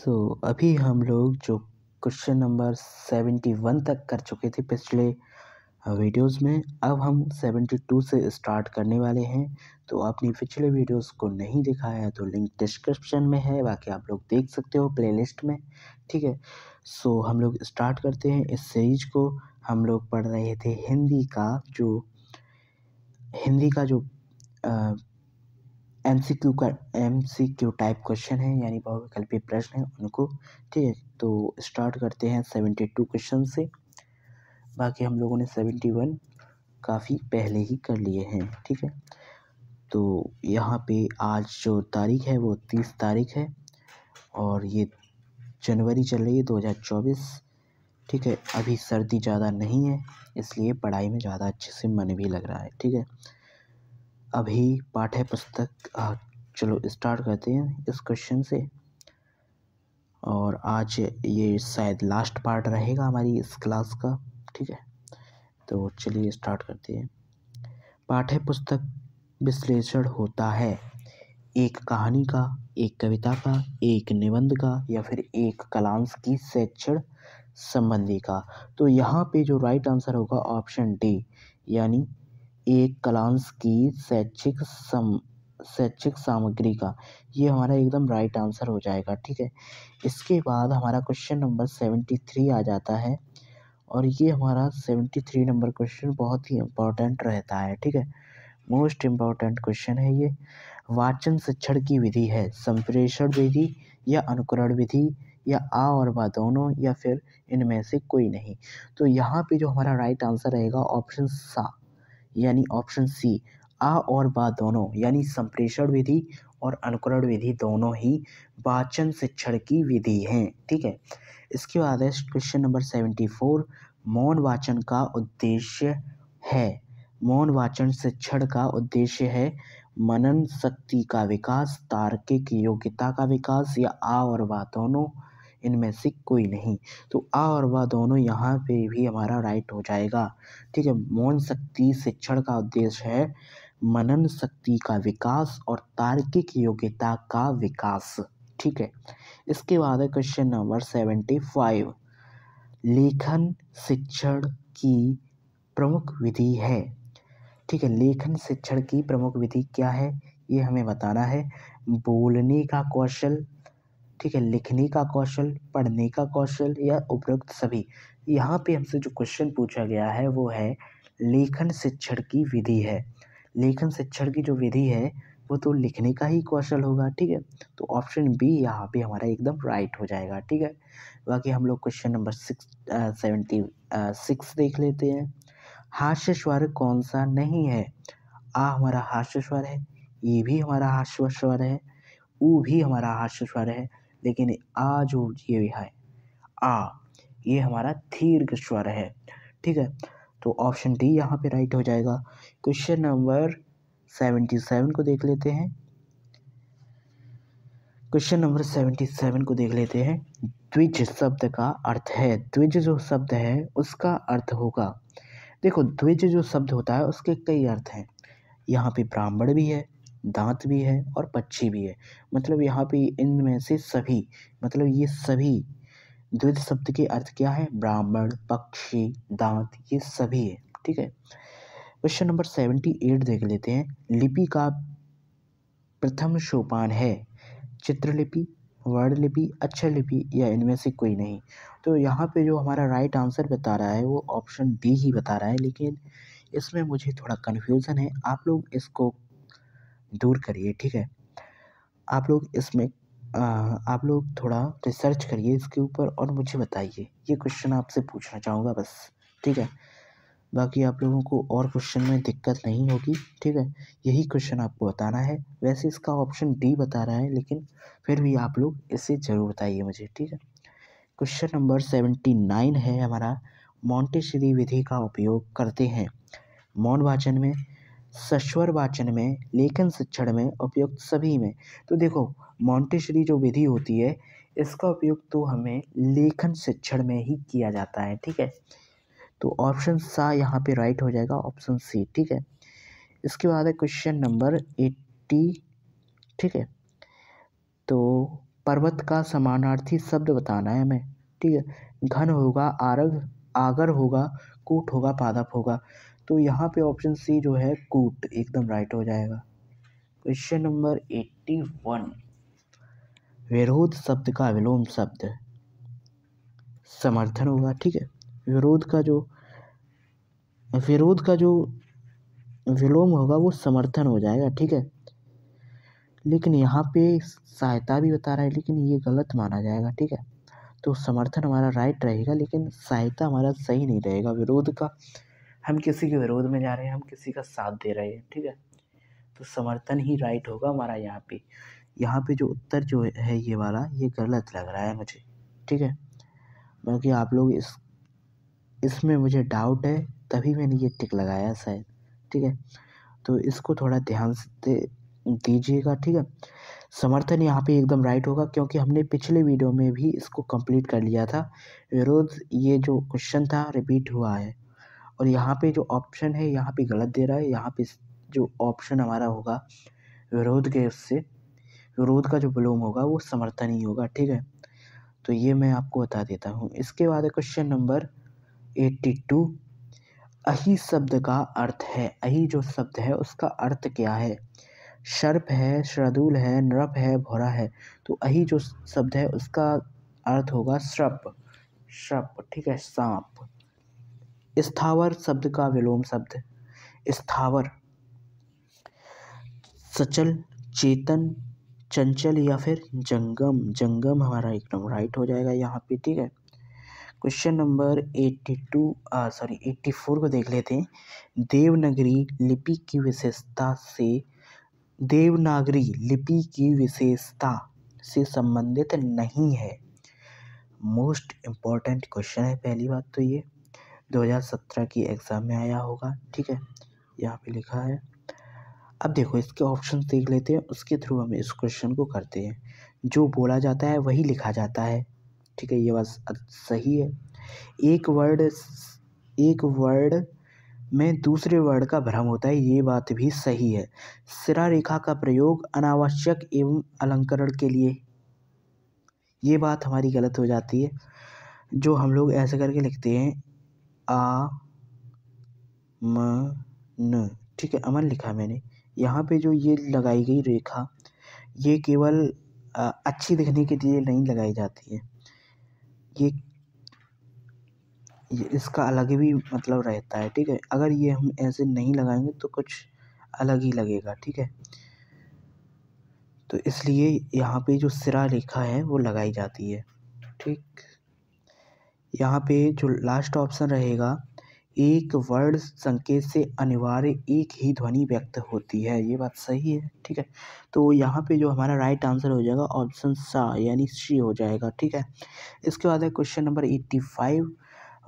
अभी हम लोग जो क्वेश्चन नंबर 71 तक कर चुके थे पिछले वीडियोस में, अब हम 72 से स्टार्ट करने वाले हैं। तो आपने पिछले वीडियोस को नहीं देखा है तो लिंक डिस्क्रिप्शन में है, बाकी आप लोग देख सकते हो प्लेलिस्ट में, ठीक है। हम लोग स्टार्ट करते हैं इस सीरीज को। हम लोग पढ़ रहे थे हिंदी का जो MCQ टाइप क्वेश्चन है, यानी बहुविकल्पीय प्रश्न है उनको, ठीक है। तो स्टार्ट करते हैं 72 क्वेश्चन से। बाकी हम लोगों ने 71 काफ़ी पहले ही कर लिए हैं, ठीक है। तो यहाँ पे आज जो तारीख है वो 30 तारीख है और ये जनवरी चल रही है 2024, ठीक है। अभी सर्दी ज़्यादा नहीं है, इसलिए पढ़ाई में ज़्यादा अच्छे से मन भी लग रहा है, ठीक है। अभी पाठ्य पुस्तक चलो स्टार्ट करते हैं इस क्वेश्चन से। और आज ये शायद लास्ट पार्ट रहेगा हमारी इस क्लास का, ठीक है। तो चलिए स्टार्ट करते हैं। पाठ्य पुस्तक विश्लेषण होता है एक कहानी का, एक कविता का, एक निबंध का या फिर एक कालांश की शैक्षण संबंधी का। तो यहाँ पे जो राइट आंसर होगा ऑप्शन डी, यानी एक कालांश की शैक्षिक सामग्री का, ये हमारा एकदम राइट आंसर हो जाएगा, ठीक है। इसके बाद हमारा क्वेश्चन नंबर 73 आ जाता है और ये हमारा 73 नंबर क्वेश्चन बहुत ही इम्पोर्टेंट रहता है, ठीक है। मोस्ट इम्पॉर्टेंट क्वेश्चन है ये। वाचन शिक्षण की विधि है संप्रेषण विधि या अनुकरण विधि या आ और बा दोनों या फिर इनमें से कोई नहीं। तो यहाँ पे जो हमारा राइट आंसर रहेगा ऑप्शन सा, यानी ऑप्शन सी, आ और बा दोनों, यानी संप्रेषण विधि और अनुकरण विधि दोनों ही वाचन शिक्षण की विधि हैं, ठीक है। इसके बाद है क्वेश्चन नंबर 74। मौन वाचन का उद्देश्य है, मौन वाचन शिक्षण का उद्देश्य है मनन शक्ति का विकास, तार्किक योग्यता का विकास या आ और बा दोनों, इनमें से कोई नहीं। तो आ और बा दोनों यहाँ पे भी हमारा राइट हो जाएगा, ठीक है। मौन शक्ति शिक्षण का उद्देश्य है मनन शक्ति का विकास और तार्किक योग्यता का विकास, ठीक है। इसके बाद है क्वेश्चन नंबर 75। लेखन शिक्षण की प्रमुख विधि है, ठीक है। लेखन शिक्षण की प्रमुख विधि क्या है ये हमें बताना है। बोलने का कौशल, ठीक है, लिखने का कौशल, पढ़ने का कौशल या उपरोक्त सभी। यहाँ पे हमसे जो क्वेश्चन पूछा गया है वो है लेखन शिक्षण की विधि है। लेखन शिक्षण की जो विधि है वो तो लिखने का ही कौशल होगा, ठीक है। तो ऑप्शन बी यहाँ पे हमारा एकदम राइट हो जाएगा, ठीक है। बाकी हम लोग क्वेश्चन नंबर 76 देख लेते हैं। हास्य स्वर कौन सा नहीं है? आ हमारा हास्य स्वर है, ये भी हमारा हास्य स्वर है, ऊ भी हमारा हास्य स्वर है, लेकिन आ जो ये है आ, ये हमारा दीर्घ स्वर है, ठीक है। तो ऑप्शन डी यहाँ पे राइट हो जाएगा। क्वेश्चन नंबर 77 को देख लेते हैं। क्वेश्चन नंबर 77 को देख लेते हैं। द्विज शब्द का अर्थ है, द्विज जो शब्द है उसका अर्थ होगा, देखो द्विज जो शब्द होता है उसके कई अर्थ हैं। यहाँ पे ब्राह्मण भी है, दांत भी है और पक्षी भी है। मतलब यहाँ पे इनमें से सभी, मतलब ये सभी द्विज शब्द के अर्थ क्या है? ब्राह्मण, पक्षी, दांत, ये सभी है, ठीक है। क्वेश्चन नंबर 78 देख लेते हैं। लिपि का प्रथम सोपान है चित्रलिपि, वर्णलिपि, अक्षर लिपि या इनमें से कोई नहीं। तो यहाँ पे जो हमारा राइट आंसर बता रहा है वो ऑप्शन डी ही बता रहा है, लेकिन इसमें मुझे थोड़ा कन्फ्यूज़न है। आप लोग इसको दूर करिए, ठीक है। आप लोग इसमें आप लोग थोड़ा रिसर्च करिए इसके ऊपर और मुझे बताइए। ये क्वेश्चन आपसे पूछना चाहूँगा बस, ठीक है। बाकी आप लोगों को और क्वेश्चन में दिक्कत नहीं होगी, ठीक है। यही क्वेश्चन आपको बताना है। वैसे इसका ऑप्शन डी बता रहा है, लेकिन फिर भी आप लोग इसे ज़रूर बताइए मुझे, ठीक है। क्वेश्चन नंबर 79 है हमारा। मोंटेसरी विधि का उपयोग करते हैं मौन वाचन में, सस्वर वाचन में, लेखन शिक्षण में, उपयुक्त सभी में। तो देखो मोंटेसरी जो विधि होती है इसका उपयोग तो हमें लेखन शिक्षण में ही किया जाता है, ठीक है। तो ऑप्शन सा यहाँ पे राइट हो जाएगा, ऑप्शन सी, ठीक है। इसके बाद है क्वेश्चन नंबर 80, ठीक है। तो पर्वत का समानार्थी शब्द बताना है हमें, ठीक है। घन होगा, आरग आगर होगा, कूट होगा, पादप होगा। तो यहाँ पे ऑप्शन सी जो है कूट एकदम राइट हो जाएगा। क्वेश्चन नंबर 81, विरोध शब्द का विलोम शब्द समर्थन होगा, ठीक है। विरोध का जो विलोम होगा वो समर्थन हो जाएगा, ठीक है। लेकिन यहाँ पे सहायता भी बता रहा है, लेकिन ये गलत माना जाएगा, ठीक है। तो समर्थन हमारा राइट रहेगा, लेकिन सहायता हमारा सही नहीं रहेगा। विरोध का, हम किसी के विरोध में जा रहे हैं, हम किसी का साथ दे रहे हैं, ठीक है। तो समर्थन ही राइट होगा हमारा यहाँ पे। यहाँ पे जो उत्तर जो है ये वाला, ये गलत लग रहा है मुझे, ठीक है। बाकी आप लोग इसमें मुझे डाउट है, तभी मैंने ये टिक लगाया शायद, ठीक है। तो इसको थोड़ा ध्यान से दीजिएगा, ठीक है। समर्थन यहाँ पे एकदम राइट होगा, क्योंकि हमने पिछले वीडियो में भी इसको कंप्लीट कर लिया था। विरोध, ये जो क्वेश्चन था रिपीट हुआ है, और यहाँ पे जो ऑप्शन है यहाँ पे गलत दे रहा है। यहाँ पे जो ऑप्शन हमारा होगा विरोध के, उससे विरोध का जो विलोम होगा वो समर्थन ही होगा, ठीक है। तो ये मैं आपको बता देता हूँ। इसके बाद है क्वेश्चन नंबर 82, अहि शब्द का अर्थ है। अहि जो शब्द है उसका अर्थ क्या है? सर्प है, शार्दूल है, नृप है, भौरा है। तो अहि जो शब्द है उसका अर्थ होगा सर्प, ठीक है, सांप। स्थावर शब्द का विलोम शब्द, स्थावर, सचल, चेतन, चंचल या फिर जंगम। जंगम हमारा एकदम राइट हो जाएगा यहाँ पे, ठीक है। क्वेश्चन नंबर 84 को देख लेते हैं। देवनागरी लिपि की विशेषता से संबंधित नहीं है। मोस्ट इम्पॉर्टेंट क्वेश्चन है। पहली बात तो ये 2017 की एग्ज़ाम में आया होगा, ठीक है, यहाँ पे लिखा है। अब देखो इसके ऑप्शन देख लेते हैं, उसके थ्रू हम इस क्वेश्चन को करते हैं। जो बोला जाता है वही लिखा जाता है, ठीक है, ये बात सही है। एक वर्ड में दूसरे वर्ड का भ्रम होता है, ये बात भी सही है। सिरा रेखा का प्रयोग अनावश्यक एवं अलंकरण के लिए, ये बात हमारी गलत हो जाती है। जो हम लोग ऐसे करके लिखते हैं आ म न, ठीक है, अमन लिखा मैंने। यहाँ पे जो ये लगाई गई रेखा, ये केवल अच्छी दिखने के लिए नहीं लगाई जाती है। ये इसका अलग भी मतलब रहता है, ठीक है। अगर ये हम ऐसे नहीं लगाएंगे तो कुछ अलग ही लगेगा, ठीक है। तो इसलिए यहाँ पे जो सिरा रेखा है वो लगाई जाती है, ठीक। यहाँ पे जो लास्ट ऑप्शन रहेगा, एक वर्ण संकेत से अनिवार्य एक ही ध्वनि व्यक्त होती है, ये बात सही है, ठीक है। तो यहाँ पे जो हमारा राइट आंसर हो जाएगा ऑप्शन सा यानी सी हो जाएगा, ठीक है। इसके बाद है क्वेश्चन नंबर 85,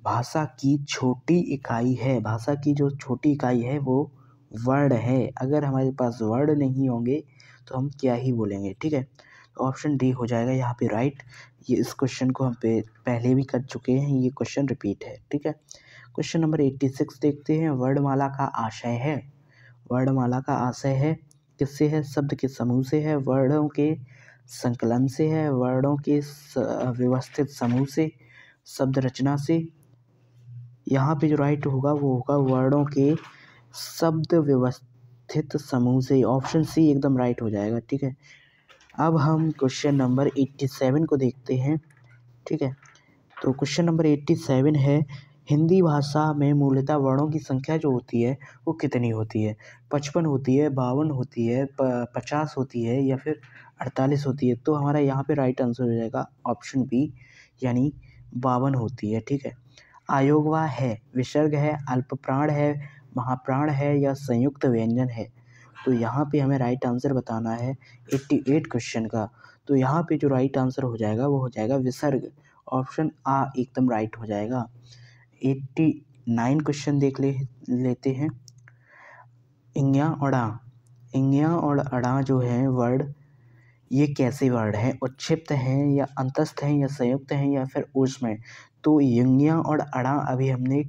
भाषा की छोटी इकाई है। भाषा की जो छोटी इकाई है वो वर्ड है। अगर हमारे पास वर्ड नहीं होंगे तो हम क्या ही बोलेंगे, ठीक है। तो ऑप्शन डी हो जाएगा यहाँ पे राइट। ये इस क्वेश्चन को हम पहले भी कर चुके हैं, ये क्वेश्चन रिपीट है, ठीक है। क्वेश्चन नंबर 86 देखते हैं। वर्णमाला का आशय है। वर्णमाला का आशय है किससे है? शब्द के समूह से है, वर्णों के संकलन से है, वर्णों के व्यवस्थित समूह से, शब्द रचना से। यहाँ पे जो राइट होगा वो होगा वर्णों के शब्द व्यवस्थित समूह से। ऑप्शन सी एकदम राइट हो जाएगा, ठीक है। अब हम क्वेश्चन नंबर 87 को देखते हैं, ठीक है। तो क्वेश्चन नंबर 87 है, हिंदी भाषा में मूलतः वर्णों की संख्या जो होती है वो कितनी होती है? 55 होती है, 52 होती है, 50 होती है या फिर 48 होती है? तो हमारा यहाँ पे राइट आंसर हो जाएगा ऑप्शन बी यानी 52 होती है, ठीक है। अयोगवा है, विसर्ग है, अल्पप्राण है, महाप्राण है या संयुक्त व्यंजन है? तो यहाँ पे हमें राइट आंसर बताना है 88 क्वेश्चन का। तो यहाँ पे जो राइट आंसर हो जाएगा वो हो जाएगा विसर्ग, ऑप्शन आ एकदम राइट हो जाएगा। 89 क्वेश्चन देख लेते हैं। इंग्या और आ, इंग्या और अड़ा जो है वर्ड, ये कैसे वर्ड हैं? उच्छिप्त हैं या अंतस्थ हैं या संयुक्त हैं या फिर ऊष्म हैं? तो यंग्या और अड़ा अभी हमने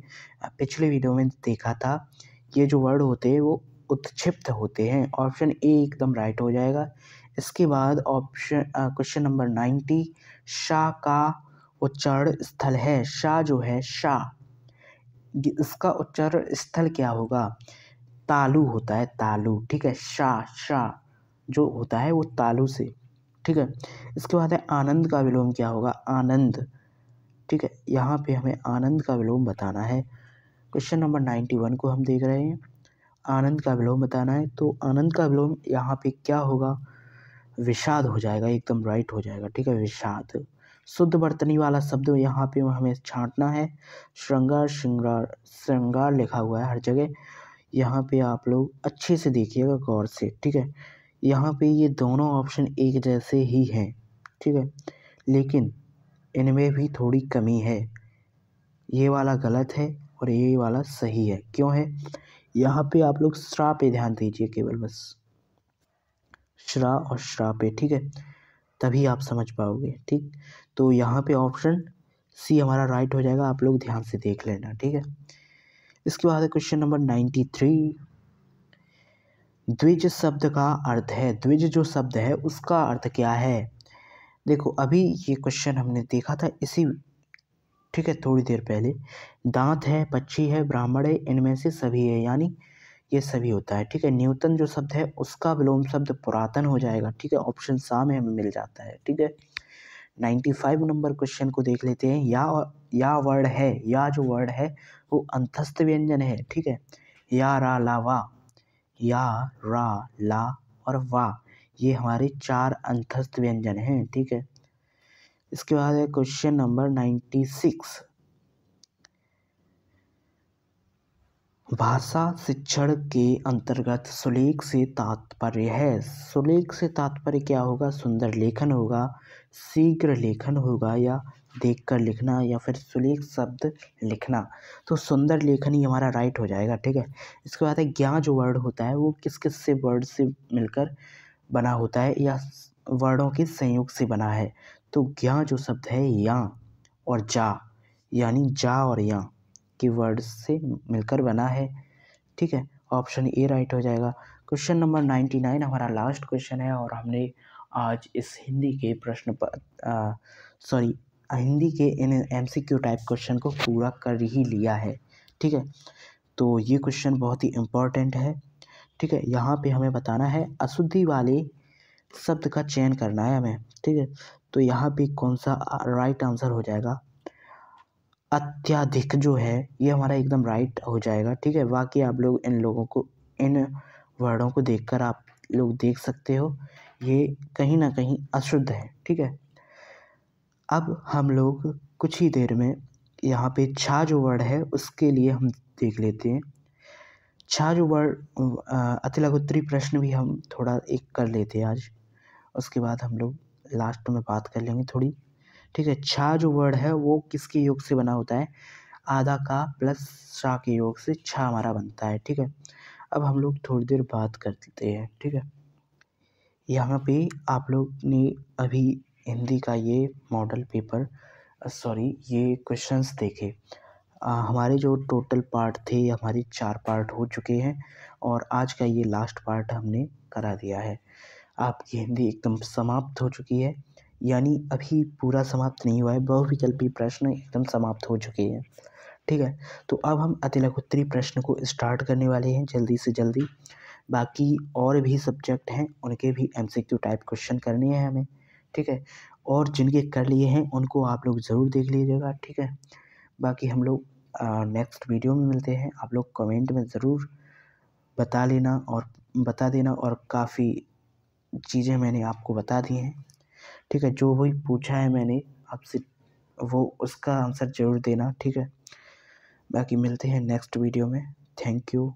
पिछले वीडियो में देखा था, ये जो वर्ड होते हैं वो उत्क्षिप्त होते हैं, ऑप्शन ए एकदम राइट हो जाएगा। इसके बाद क्वेश्चन नंबर 90, शाह का उच्चारण स्थल है। शाह जो है, शाह, इसका उच्चारण स्थल क्या होगा? तालु होता है, तालु, ठीक है। शाह, शाह जो होता है वो तालु से, ठीक है। इसके बाद है आनंद का विलोम क्या होगा? आनंद, ठीक है। यहाँ पे हमें आनंद का विलोम बताना है। क्वेश्चन नंबर 91 को हम देख रहे हैं, आनंद का विलोम बताना है। तो आनंद का विलोम यहाँ पे क्या होगा? विषाद हो जाएगा, एकदम राइट हो जाएगा, ठीक है, विषाद। शुद्ध वर्तनी वाला शब्द यहाँ पे हमें छांटना है। श्रृंगार, श्रृंगार, श्रृंगार लिखा हुआ है हर जगह, यहाँ पे आप लोग अच्छे से देखिएगा गौर से, ठीक है। यहाँ पे ये दोनों ऑप्शन एक जैसे ही हैं, ठीक है, लेकिन इनमें भी थोड़ी कमी है। ये वाला गलत है और ये वाला सही है। क्यों है? यहाँ पे आप लोग श्रा पे ध्यान दीजिए, केवल बस श्रा और श्रा पे, ठीक है, तभी आप समझ पाओगे, ठीक। तो यहाँ पे ऑप्शन सी हमारा राइट हो जाएगा, आप लोग ध्यान से देख लेना, ठीक है। इसके बाद है क्वेश्चन नंबर 93, द्विज शब्द का अर्थ है। द्विज जो शब्द है उसका अर्थ क्या है? देखो, अभी ये क्वेश्चन हमने देखा था इसी, ठीक है, थोड़ी देर पहले। दांत है, पक्षी है, ब्राह्मण है, इनमें से सभी है, यानी ये सभी होता है, ठीक है। न्यूतन जो शब्द है उसका विलोम शब्द पुरातन हो जाएगा, ठीक है, ऑप्शन सा में हमें मिल जाता है, ठीक है। 95 नंबर क्वेश्चन को देख लेते हैं। या वर्ड है, या जो वर्ड है वो अंतस्थ व्यंजन है, ठीक है। या, रा, ला, वा, या, रा, ला और वा, ये हमारे 4 अंतस्थ व्यंजन हैं, ठीक है। इसके बाद है क्वेश्चन नंबर 96, भाषा शिक्षण के अंतर्गत सुलेख से तात्पर्य है। सुलेख से तात्पर्य क्या होगा? सुंदर लेखन होगा, शीघ्र लेखन होगा, या देखकर लिखना, या फिर सुलेख शब्द लिखना। तो सुंदर लेखन ही हमारा राइट हो जाएगा, ठीक है। इसके बाद है ज्ञा जो वर्ड होता है वो किस किस से वर्ड से मिलकर बना होता है, या वर्डों के संयोग से बना है। तो ज्ञा जो शब्द है या और जा, यानी जा और या के वर्ड से मिलकर बना है, ठीक है। ऑप्शन ए राइट हो जाएगा। क्वेश्चन नंबर 99 हमारा लास्ट क्वेश्चन है, और हमने आज इस हिंदी के हिंदी के इन MCQ टाइप क्वेश्चन को पूरा कर ही लिया है, ठीक है। तो ये क्वेश्चन बहुत ही इम्पोर्टेंट है, ठीक है। यहाँ पे हमें बताना है अशुद्धि वाले शब्द का चयन करना है हमें, ठीक है। तो यहाँ पे कौन सा राइट आंसर हो जाएगा? अत्यधिक जो है ये हमारा एकदम राइट हो जाएगा, ठीक है। बाकी आप लोग इन वर्डों को देखकर आप लोग देख सकते हो ये कहीं ना कहीं अशुद्ध है, ठीक है। अब हम लोग कुछ ही देर में यहाँ पे छा जो वर्ड है उसके लिए हम देख लेते हैं। छा जो वर्ड अतिलघुत्तरी प्रश्न भी हम थोड़ा एक कर लेते हैं आज, उसके बाद हम लोग लास्ट में बात कर लेंगे थोड़ी, ठीक है। छा जो वर्ड है वो किसके योग से बना होता है? आधा का प्लस शा के योग से छा हमारा बनता है, ठीक है। अब हम लोग थोड़ी देर बात कर लेते हैं, ठीक है। यहाँ पे आप लोग ने अभी हिंदी का ये मॉडल पेपर ये क्वेश्चंस देखे। हमारे जो टोटल पार्ट थे हमारे 4 पार्ट हो चुके हैं, और आज का ये लास्ट पार्ट हमने करा दिया है। आपकी हिंदी एकदम समाप्त हो चुकी है, यानी अभी पूरा समाप्त नहीं हुआ है, बहुविकल्पी प्रश्न एकदम समाप्त हो चुके हैं, ठीक है। तो अब हम अतिलघुत्तरी प्रश्न को स्टार्ट करने वाले हैं जल्दी से जल्दी। बाकी और भी सब्जेक्ट हैं उनके भी MCQ टाइप क्वेश्चन करने हैं हमें, ठीक है। और जिनके कर लिए हैं उनको आप लोग ज़रूर देख लीजिएगा, ठीक है। बाकी हम लोग नेक्स्ट वीडियो में मिलते हैं। आप लोग कमेंट में ज़रूर बता देना, और काफ़ी चीज़ें मैंने आपको बता दी हैं, ठीक है। जो भी पूछा है मैंने आपसे वो उसका आंसर ज़रूर देना, ठीक है। बाकी मिलते हैं नेक्स्ट वीडियो में। Thank you.